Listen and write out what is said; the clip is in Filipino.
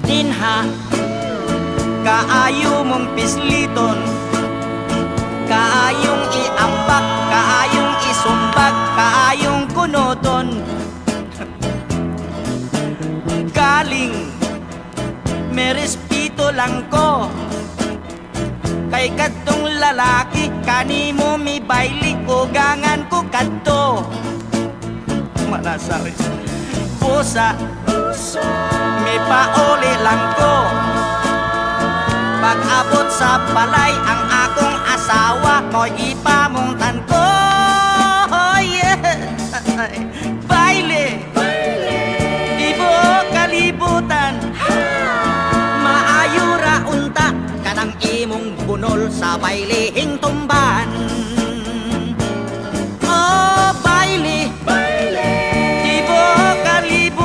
Dinha kaayo mong pisliton, kaayong iambak, kaayong isumbag, kaayong kunoton. Galing may respeto lang ko kay kadtong lalaki, kanimo mi baili ugangan ko kadto. Manasari pusa may pauli lang ko, pag-abot sa balay ang akong asawa ko'y ipamungtan ko. Baile ibo kalibutan, maayo ra unta kanang imong bunol sa bailihing tumba.